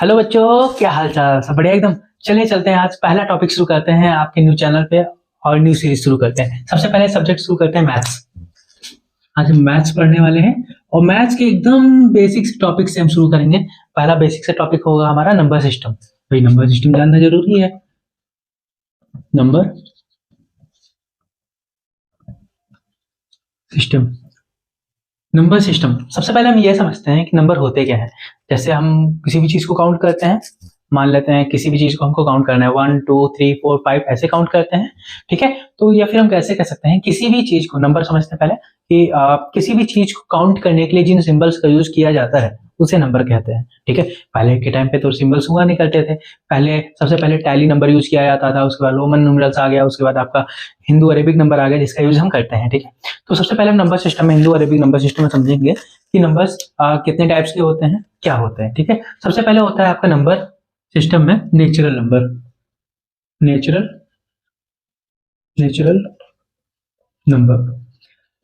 Hello बच्चों, क्या हाल चाल? सब बढ़िया एकदम। चलिए चलते हैं, आज पहला टॉपिक शुरू करते हैं आपके न्यू चैनल पे और न्यू सीरीज शुरू करते हैं। सबसे पहले सब्जेक्ट शुरू करते हैं मैथ्स। आज हम मैथ्स पढ़ने वाले हैं और मैथ्स के एकदम बेसिक टॉपिक से हम शुरू करेंगे। पहला बेसिक से टॉपिक होगा हमारा नंबर सिस्टम। भाई नंबर सिस्टम जानना जरूरी है। Number system, number system. सबसे पहले हम ये समझते हैं कि नंबर होते क्या है। जैसे हम किसी भी चीज को काउंट करते हैं, मान लेते हैं किसी भी चीज को हमको काउंट करना है 1 2 3 4 5 ऐसे काउंट करते हैं, ठीक है। तो या फिर हम कैसे कह सकते हैं, किसी भी चीज को नंबर समझते हैं पहले कि किसी भी चीज को काउंट करने के लिए जिन सिंबल्स का यूज किया जाता है उसे नंबर कहते हैं, ठीक है। पहले के टाइम पे तो सिंबल्स हुआ नहीं करते थे। पहले सबसे पहले टैली नंबर यूज किया जाता था, उसके बाद रोमन न्यूमरल्स आ गया, उसके बाद आपका हिंदू अरेबिक नंबर आ गया जिसका यूज हम करते हैं, ठीक है। तो सबसे पहले हम नंबर सिस्टम में, हिंदू अरेबिक नंबर सिस्टम में समझेंगे कि नंबर्स कितने टाइप्स के होते हैं, क्या होते हैं, ठीक है। सबसे पहले होता है आपका नंबर सिस्टम में natural number. Natural natural number.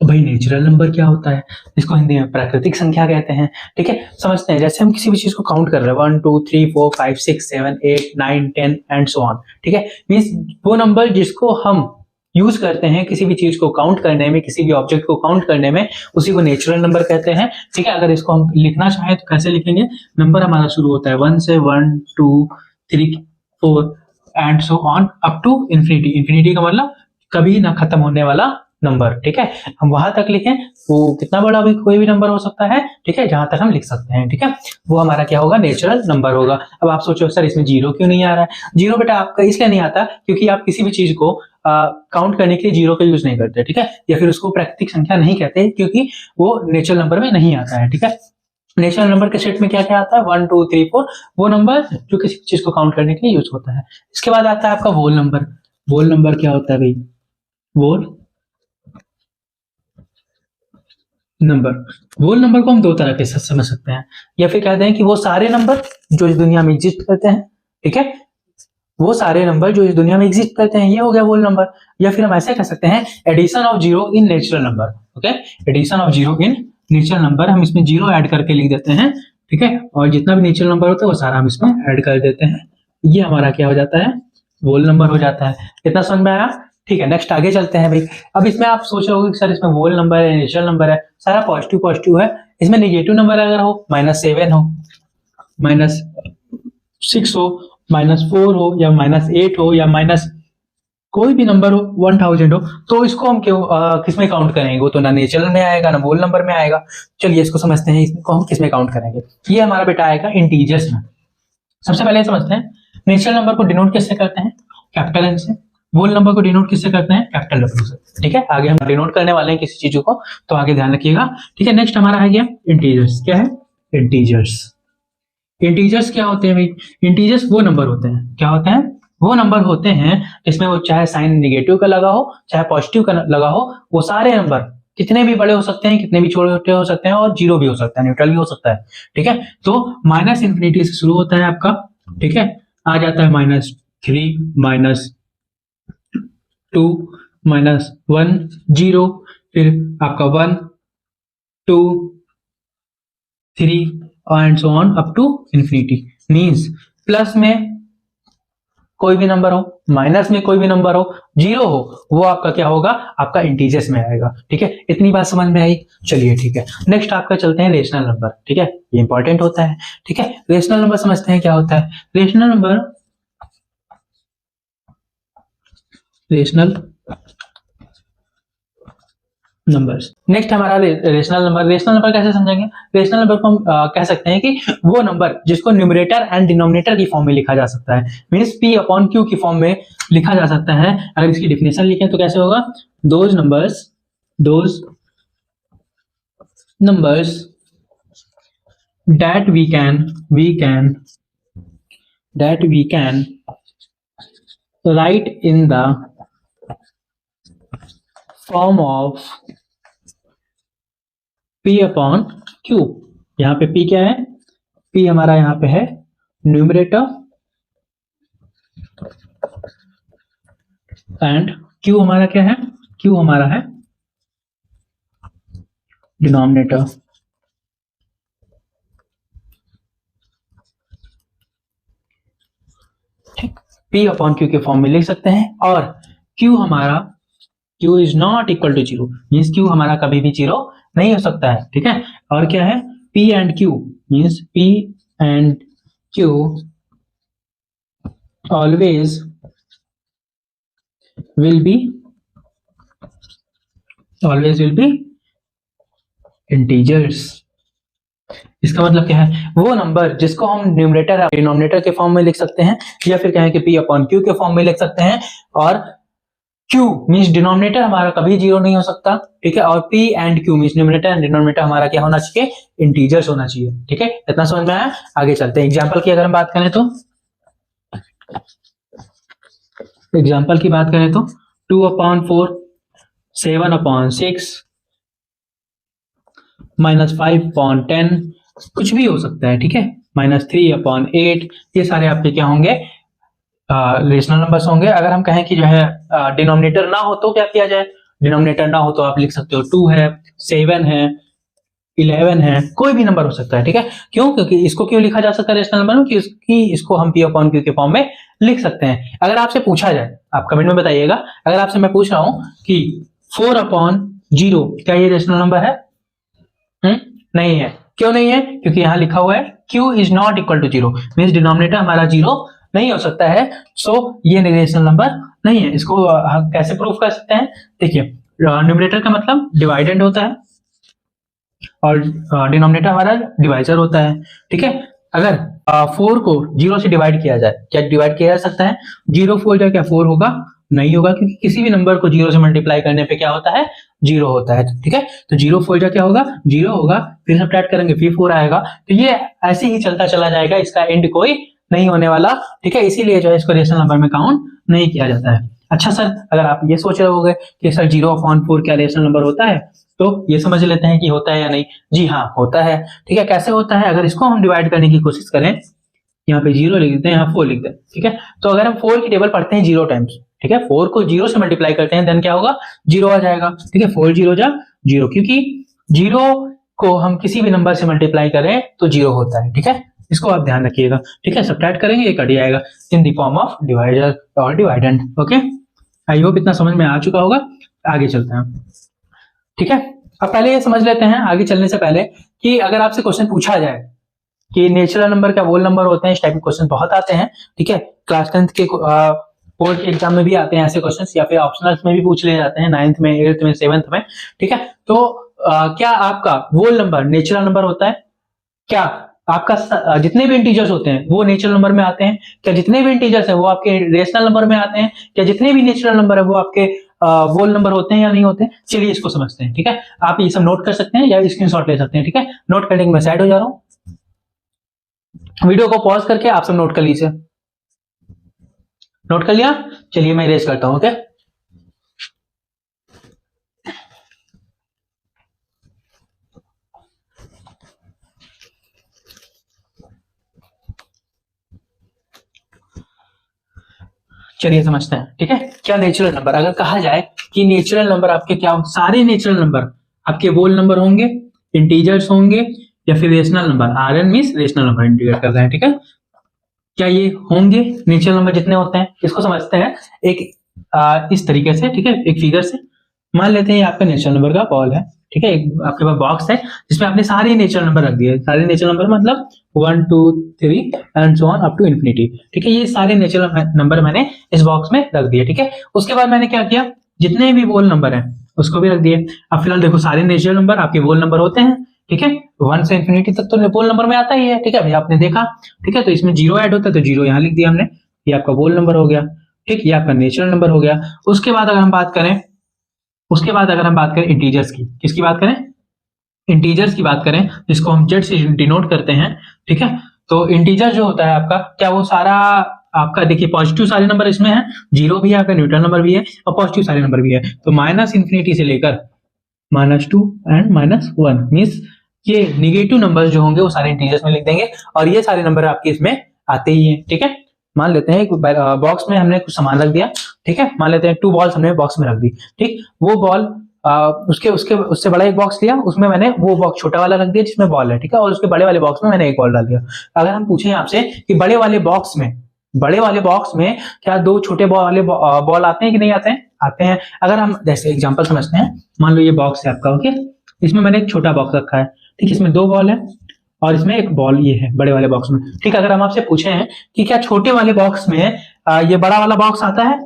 भाई नेचुरल नंबर क्या होता है? इसको हिंदी में प्राकृतिक संख्या कहते हैं, ठीक है। समझते हैं, जैसे हम किसी भी चीज को काउंट कर रहे हैं 1 2 3 4 5 6 7 8 9 10 एंड सो ऑन, ठीक है। मींस वो नंबर जिसको हम यूज करते हैं किसी भी चीज को काउंट करने में, किसी भी ऑब्जेक्ट को काउंट करने में, उसी को नेचुरल नंबर कहते हैं, ठीक है। अगर इसको हम लिखना चाहें तो कैसे लिखेंगे? नंबर हमारा शुरू होता है 1 से 1 2 3 4 and so on up to infinity. Infinity का मतलब कभी ना खत्म होने वाला नंबर, ठीक है। हम वहां तक लिखें, वो कितना बड़ा भी कोई भी नंबर हो सकता है, ठीक है, जहां तक हम लिख सकते हैं, ठीक है। वो हमारा क्या होगा? नेचुरल नंबर होगा। अब आप सोचो सर इसमें जीरो क्यों नहीं आ रहा है? जीरो बेटा आपका इसलिए नहीं आता क्योंकि आप किसी भी चीज को काउंट करने के लिए जीरो का यूज नहीं करते, ठीक है, या फिर उसको प्राकृतिक संख्या नहीं कहते क्योंकि वो नेचुरल नंबर में नहीं आता है, ठीक है। नेचुरल नंबर के सेट में क्या क्या आता है? 1 2 3 4, वो नंबर जो किसी चीज को काउंट करने के लिए यूज होता है। इसके बाद आता है आपका वोल नंबर। वोल नंबर क्या होता है भाई? वोल नंबर। वोल नंबर को हम दो तरह के से समझ सकते हैं, या फिर कहते हैं कि वो सारे नंबर जो इस दुनिया में एग्जिस्ट करते हैं, ठीक है, वो सारे नंबर जो इस दुनिया में एग्जिस्ट करते हैं, ये हो गया वोल नंबर। या फिर हम ऐसे कह सकते हैं addition of zero in natural number, okay. Addition of zero in natural number, हम इसमें जीरो ऐड करके लिख देते हैं, ठीक है, और जितना भी नेचुरल नंबर होता है वो सारा हम इसमें ऐड कर देते हैं। ये हमारा क्या हो जाता है? वोल नंबर हो जाता है। कितना समझ में आया? ठीक है, नेक्स्ट आगे चलते हैं भाई। अब इसमें आप सोच रहे हो कि सर इसमें वोल नंबर है, नेचुरल नंबर है, सारा पॉजिटिव पॉजिटिव है, इसमें नेगेटिव नंबर अगर हो, -7 हो, -6 हो, -4 हो, या -8 हो, या माइनस कोई भी नंबर हो, 1000 हो, तो इसको हम क्यों किस में काउंट करेंगे? वो तो ना नेचुरल में आएगा ना वोल नंबर में आएगा। चलिए इसको समझते हैं, इसको हम किस में काउंट करेंगे। ये हमारा बेटा आएगा इंटीजर्स में। सबसे पहले समझते हैं नेचुरल नंबर को डिनोट किससे करते हैं? कैपिटल एन से। वोल नंबर को डिनोट किससे करते हैं? कैपिटल डब्ल्यू से, ठीक है। आगे हम डिनोट करने वाले हैं किसी चीजों को, तो आगे ध्यान रखिएगा, ठीक है। नेक्स्ट हमारा है गया इंटीजर्स। क्या है? इंटीजर्स। इंटीजर्स क्या होते हैं भाई? इंटीजर्स वो नंबर होते हैं, क्या होते हैं? वो नंबर होते हैं जिसमें वो चाहे साइन निगेटिव का लगा हो चाहे पॉजिटिव का लगा हो, वो सारे नंबर कितने भी बड़े हो सकते हैं, कितने भी छोटे हो सकते हैं, और जीरो भी हो सकता है, न्यूट्रल भी हो सकता है, ठीक है। तो माइनस इंफिनिटी से शुरू होता है आपका, ठीक है, आ जाता है -3 -2 -1 0, फिर आपका 1 2 3 and so on up to infinity. Means plus में कोई भी नंबर हो, माइनस में कोई भी नंबर हो, जीरो हो, वो आपका क्या होगा? आपका इंटीजर्स में आएगा, ठीक है। इतनी बात समझ में आई? चलिए ठीक है, नेक्स्ट आपका चलते हैं रेशनल नंबर, ठीक है, ये इंपॉर्टेंट होता है, ठीक है। रेशनल नंबर समझते हैं क्या होता है। Rational number, rational numbers. Next हमारा रेशनल नंबर। रेशनल नंबर कैसे समझेंगे? रेशनल नंबर को हम कह सकते हैं कि वो नंबर जिसको न्यूमरेटर एंड डिनोमिनेटर की फॉर्म में लिखा जा सकता है, मींस पी अपॉन क्यू की फॉर्म में लिखा जा सकता है। अगर इसकी डिफिनेशन लिखें तो कैसे होगा? Those numbers that we can write in the form of P upon Q। यहाँ पे P क्या है? P हमारा यहाँ पे है न्यूमरेटर एंड Q हमारा क्या है? Q हमारा है डिनोमिनेटर। P अपॉन Q के फॉर्म में लिख सकते हैं, और Q हमारा Q is not equal to zero, means Q हमारा कभी भी जीरो नहीं हो सकता है, ठीक है। और क्या है, P and Q means P and Q always will be integers. इसका मतलब क्या है, वो नंबर जिसको हम न्यूमरेटर या डिनोमिनेटर के फॉर्म में लिख सकते हैं, या फिर कहें कि P अपॉन Q के फॉर्म में लिख सकते हैं, और Q मीन्स डिनोमिनेटर हमारा कभी जीरो नहीं हो सकता, ठीक है। और P and Q means numerator and denominator हमारा क्या होना चाहिए, इंटीजर्स होना चाहिए, ठीक है। इतना समझ में आया, आगे चलते हैं। एग्जाम्पल की अगर हम बात करें तो, एग्जाम्पल की बात करें तो 2 अपॉन 4, 7 अपॉन 6, -5 अपॉन 10, कुछ भी हो सकता है, ठीक है। -3 अपॉन 8, ये सारे आपके क्या होंगे, रेशनल नंबर्स होंगे। अगर हम कहें कि जो है डिनोमिनेटर ना हो तो क्या किया जाए, डिनोमिनेटर ना हो तो आप लिख सकते हो 2 है, 7 है, 11 है, कोई भी नंबर हो सकता है, ठीक है। क्यों, क्योंकि इसको क्यों लिखा जा सकता है रेशनल नंबर में, क्योंकि इसको हम P अपॉन Q के फॉर्म में लिख सकते हैं। अगर आपसे पूछा जाए, आप कमेंट में बताइएगा, अगर आपसे मैं पूछ रहा हूं कि 4 अपॉन 0 क्या ये रेशनल नंबर है? नहीं है। क्यों नहीं है? क्योंकि यहां लिखा हुआ है Q is not equal to zero, means denominator हमारा जीरो नहीं हो सकता है, सो ये रेशनल नंबर नहीं है। इसको हम कैसे प्रूफ कर सकते हैं, देखिए, न्यूमरेटर का मतलब डिवाइडेंड होता है और डिनोमिनेटर हमारा डिवाइजर होता है, ठीक है। अगर 4 को 0 से डिवाइड किया जाए, क्या डिवाइड किया जा सकता है? 0 4 जाए क्या 4 होगा? नहीं होगा, क्योंकि किसी भी नंबर को 0 से मल्टीप्लाई करने पे क्या होता है, 0 होता है, ठीक है। तो 0 4 जाए क्या होगा, 0 होगा, फिर सब्ट्रैक्ट करेंगे फिर 4 आएगा, तो ये ऐसे ही चलता चला जाएगा, इसका एंड कोई नहीं होने वाला, ठीक है। इसीलिए जो है इसको रेशनल नंबर में काउंट नहीं किया जाता है। अच्छा सर, अगर आप ये सोच रहे होंगे कि सर 0/4 क्या रेशनल नंबर होता है, तो ये समझ लेते हैं कि होता है या नहीं। जी हाँ, होता है, ठीक है। कैसे होता है, अगर इसको हम डिवाइड करने की कोशिश करें, यहाँ पे 0 लिख देते हैं, यहाँ 4 लिख दें, ठीक है। तो अगर हम 4 की टेबल पढ़ते हैं 0 टाइम्स, ठीक है, 4 को 0 से मल्टीप्लाई करते हैं, देन क्या होगा, 0 आ जाएगा, ठीक है। 4 0 जा 0, क्योंकि 0 को हम किसी भी नंबर से मल्टीप्लाई करें तो 0 होता है, ठीक है। इसको आप ध्यान रखिएगा, ठीक है। सब्ट्रैक्ट करेंगे, ये कट जाएगा इन द फॉर्म ऑफ डिवाइजर और डिवाइडेंड, ओके। आई होप इतना समझ में आ चुका होगा। आगे चलते हैं, ठीक है। अब पहले ये समझ लेते हैं, आगे चलने से पहले, कि अगर आपसे क्वेश्चन पूछा जाए कि नेचुरल नंबर क्या होल नंबर होते हैं, इस टाइप के क्वेश्चन बहुत आते हैं, ठीक है। क्लास 10th के बोर्ड के एग्जाम में भी आते हैं ऐसे क्वेश्चंस, या फिर ऑप्शनल्स में भी पूछ लिए जाते हैं, 9th में, 8th में, 7th में, ठीक है। तो क्या आपका होल नंबर नेचुरल नंबर होता है? क्या आपका जितने भी इंटीजर्स होते हैं वो नेचुरल नंबर में आते हैं? क्या जितने भी इंटीजर्स हैं वो आपके रेशनल नंबर में आते हैं? क्या जितने भी नेचुरल नंबर है वो आपके होल नंबर होते हैं या नहीं होते हैं? चलिए इसको समझते हैं, ठीक है। आप ये सब नोट कर सकते हैं या स्क्रीनशॉट ले सकते हैं, ठीक है। नोट करने के मैं साइड हो जा रहा हूं, वीडियो को पॉज करके आप सब नोट कर लीजिए। नोट कर लिया? चलिए मैं इरेज करता हूं, ओके। चलिए समझते हैं, ठीक है। क्या नेचुरल नंबर, अगर कहा जाए कि नेचुरल नंबर आपके क्या, सारे नेचुरल नंबर आपके होल नंबर होंगे, इंटीजर्स होंगे, या फिर rational number, RN means rational number integrate कर रहे हैं, ठीक है। क्या ये होंगे नेचुरल नंबर जितने होते हैं? इसको समझते हैं एक इस तरीके से, ठीक है, एक फिगर से। मान लेते हैं ये आपका नेचुरल नंबर का बॉल है, ठीक है। एक आपके पास बॉक्स है जिसमें आपने सारे नेचुरल नंबर रख दिए, सारे नेचुरल नंबर मतलब 1 2 3 and so on up to infinity, ठीक है। ये सारे नेचुरल नंबर मैंने इस बॉक्स में रख दिए, ठीक है। उसके बाद मैंने क्या किया, जितने भी होल नंबर है उसको भी रख दिए। अब फिलहाल देखो, सारे नेचुरल नंबर आपके होल नंबर होते हैं, ठीक है। 1 से इन्फिनिटी तक तो होल नंबर में आता ही है, ठीक है, अभी आपने देखा, ठीक है। तो इसमें 0 ऐड होता है तो 0 यहाँ लिख दिया हमने, ये आपका होल नंबर हो गया, ठीक, ये आपका नेचुरल नंबर हो गया। उसके बाद अगर हम बात करें इंटीजर्स की, किसकी बात करें, इंटीजर्स की बात करें, जिसको हम जेड से डिनोट करते हैं, ठीक है। तो इंटीजर जो होता है आपका, क्या वो सारा आपका, देखिए पॉजिटिव सारे नंबर इसमें है, 0 भी है आपका, न्यूट्रल नंबर भी है और पॉजिटिव सारे नंबर भी है। तो -∞ से लेकर -2 एंड -1 मींस ये निगेटिव नंबर्स जो होंगे वो सारे इंटीजर्स में लिख देंगे, और ये सारे नंबर आपके इसमें आते ही हैं, ठीक है। मान लेते हैं एक बॉक्स में हमने कुछ सामान रख दिया, ठीक है। मान लेते हैं 2 बॉल्स हमने बॉक्स में रख दी, ठीक। वो बॉल उससे बड़ा एक बॉक्स लिया, उसमें मैंने वो बॉक्स छोटा वाला रख दिया जिसमें बॉल है, ठीक है। और उसके बड़े वाले बॉक्स में मैंने एक बॉल डाल दिया। अगर हम पूछें आपसे कि बड़े वाले बॉक्स में बड़े वाले बॉक्स में क्या दो छोटे वाले बॉल आते हैं कि नहीं आते हैं? आते हैं। अगर हम जैसे एग्जांपल समझते हैं, मान लो ये बॉक्स है आपका, ओके, इसमें मैंने एक छोटा बॉक्स रखा है, ठीक, इसमें 2 बॉल है और इसमें एक बॉल ये है बड़े वाले बॉक्स में, ठीक। अगर हम आपसे पूछे हैं कि क्या छोटे वाले बॉक्स में ये बड़ा वाला बॉक्स आता है,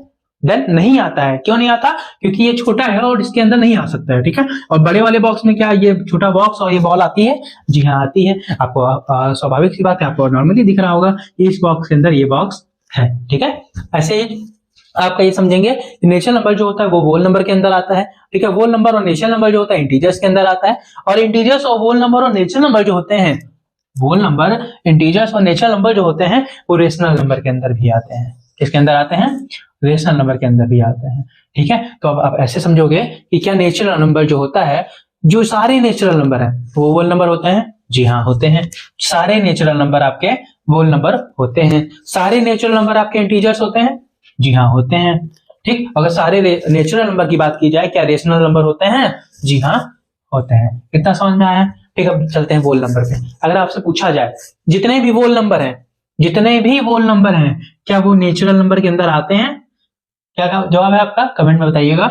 देन नहीं आता है। क्यों नहीं आता? क्योंकि ये छोटा है और इसके अंदर नहीं आ सकता है, ठीक है। और बड़े वाले बॉक्स में क्या ये छोटा बॉक्स और ये बॉल आती है? जी हाँ, आती है। आपको स्वाभाविक सी बात है, आपको नॉर्मली दिख रहा होगा इस बॉक्स के अंदर ये बॉक्स है, ठीक है। ऐसे ही आपका ये समझेंगे नेचुरल नंबर जो होता है वो होल नंबर के अंदर आता है, ठीक है। होल नंबर और नेचुरल नंबर जो होता है इंटीजर्स के अंदर आता है, और इंटीजर्स और होल नंबर और नेचुरल नंबर जो होते हैं, होल नंबर, इंटीजर्स और नेचुरल नंबर जो होते हैं वो रेशनल नंबर के अंदर भी आते हैं। किसके अंदर आते हैं? रेशनल नंबर के अंदर भी आते हैं, ठीक है। तो अब आप ऐसे समझोगे कि क्या नेचुरल नंबर जो होता है, जो सारे नेचुरल नंबर है वो होल नंबर होते हैं? जी हाँ, होते हैं। सारे नेचुरल नंबर आपके होल नंबर होते हैं। सारे नेचुरल नंबर आपके इंटीजर्स होते हैं? जी हाँ, होते हैं, ठीक। अगर सारे नेचुरल नंबर की बात की जाए, क्या रेशनल नंबर होते हैं? जी हाँ, होते हैं। कितना समझ में आया? ठीक है, अब चलते हैं होल नंबर पे। अगर आपसे पूछा जाए जितने भी होल नंबर हैं, जितने भी होल नंबर हैं, क्या वो नेचुरल नंबर के अंदर आते हैं? क्या जवाब है आपका? कमेंट में बताइएगा।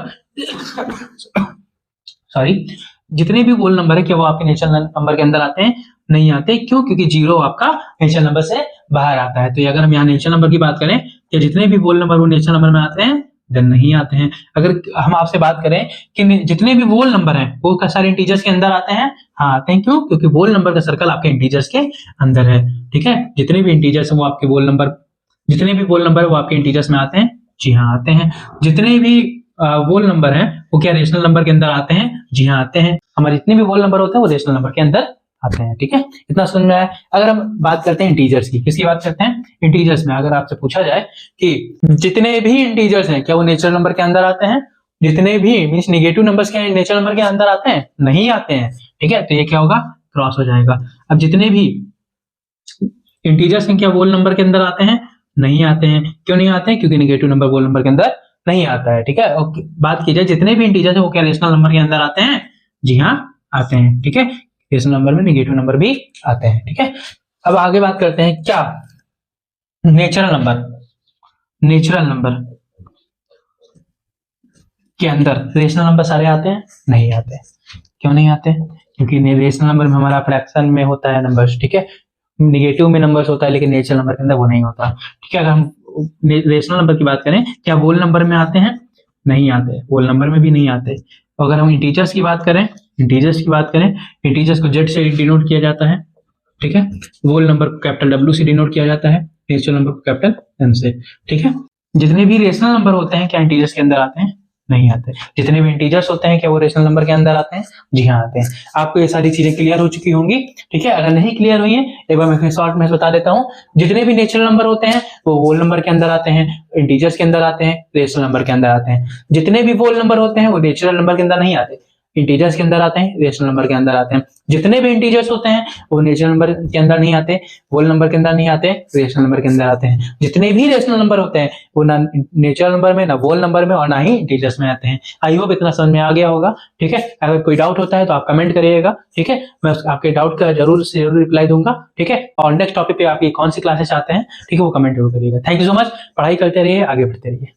सॉरी, जितने भी होल नंबर है क्या वो आपके नेचुरल नंबर के अंदर आते हैं? नहीं आते। क्यों? क्योंकि 0 आपका नेचुरल नंबर से बाहर आता है। तो अगर हम यहाँ नेचुरल नंबर की बात करें कि जितने भी होल नंबर वो नेचुरल नंबर में आते हैं, देन नहीं आते हैं। अगर हम आपसे बात करें कि जितने भी होल नंबर हैं वो सारे इंटीजर्स के अंदर आते हैं, हाँ आते हैं। क्यों? क्योंकि होल नंबर का सर्कल आपके इंटीजर्स के अंदर है, ठीक है। जितने भी इंटीजर्स हैं वो आपके होल नंबर, जितने भी होल नंबर वो आपके इंटीजर्स में आते हैं? जी हाँ, आते हैं। जितने भी होल नंबर हैं वो क्या रेशनल नंबर के अंदर आते हैं? जी हाँ, आते हैं। हमारे जितने भी होल नंबर होते हैं वो रेशनल नंबर के अंदर आते हैं, ठीक है। इतना समझ में आया। अगर हम बात करते हैं इंटीजर्स की, किसकी बात करते हैं? इंटीजर्स में अगर आपसे पूछा जाए कि जितने भी इंटीजर्स हैं क्या वो नेचुरल नंबर के अंदर आते हैं? जितने भी मींस नेगेटिव नंबर्स क्या नेचुरल नंबर के अंदर आते हैं? नहीं आते हैं, ठीक है। तो ये क्या होगा? क्रॉस हो जाएगा। अब जितने भी इंटीजर्स हैं क्या होल नंबर के अंदर आते हैं? नहीं आते हैं। क्यों नहीं आते हैं? क्योंकि नेगेटिव नंबर होल नंबर के अंदर नहीं आता है, ठीक है। और बात की जाए जितने भी इंटीजर्स हैं वो क्या रेशनल नंबर के अंदर आते हैं? जी हाँ, आते हैं, ठीक है। रेशनल नंबर में नेगेटिव नंबर भी आते हैं, ठीक है। अब आगे बात करते हैं क्या नेचुरल नंबर, नेचुरल नंबर के अंदर रेशनल नंबर सारे आते हैं? नहीं आते। क्यों नहीं आते? क्योंकि रेशनल नंबर में हमारा फ्रैक्शन में होता है नंबर्स, ठीक है। नेगेटिव में नंबर्स होता है लेकिन नेचुरल नंबर के अंदर वो नहीं होता, ठीक है। अगर हम रेशनल नंबर की बात करें क्या होल नंबर में आते हैं? नहीं आते, होल नंबर में भी नहीं आते। अगर हम इंटीजर्स की बात करें, इंटीजर्स की बात करें, इंटीजर्स को जेड से डिनोट किया जाता है, ठीक है। होल नंबर को कैपिटल डब्ल्यू से डिनोट किया जाता है, नेचुरल नंबर को कैपिटल एन से, ठीक है। जितने भी रेशनल नंबर होते हैं क्या इंटीजर्स के अंदर आते हैं? नहीं आते। जितने भी इंटीजर्स होते हैं क्या वो रेशनल नंबर के अंदर आते हैं? जी हाँ, आते हैं। आपको ये सारी चीजें क्लियर हो चुकी होंगी, ठीक है। अगर नहीं क्लियर हुई है एक बार मैं शॉर्ट में बता देता हूँ। जितने भी नेचुरल नंबर होते हैं वो होल नंबर के अंदर आते हैं, इंटीजर्स के अंदर आते हैं, रेशनल नंबर के अंदर आते हैं। जितने भी होल नंबर होते हैं वो नेचुरल नंबर के अंदर नहीं आते, इंटीजर्स के अंदर आते हैं, रेशनल नंबर के अंदर आते हैं। जितने भी इंटीजर्स होते हैं वो नेचुरल नंबर के अंदर नहीं आते, होल नंबर के अंदर नहीं आते, रेशनल नंबर के अंदर आते हैं। जितने भी रेशनल नंबर होते हैं वो ना नेचुरल नंबर में, ना होल नंबर में और ना ही इंटीजर्स में आते हैं। आई होप इतना समझ में आ गया होगा, ठीक है। अगर कोई डाउट होता है तो आप कमेंट करिएगा, ठीक है। मैं आपके डाउट का जरूर से जरूर रिप्लाई दूंगा, ठीक है। और नेक्स्ट टॉपिक पे आपकी कौन सी क्लासेस आते हैं, ठीक है, वो कमेंट जरूर करिएगा। Thank you so much. पढ़ाई करते रहिए, आगे बढ़ते रहिए।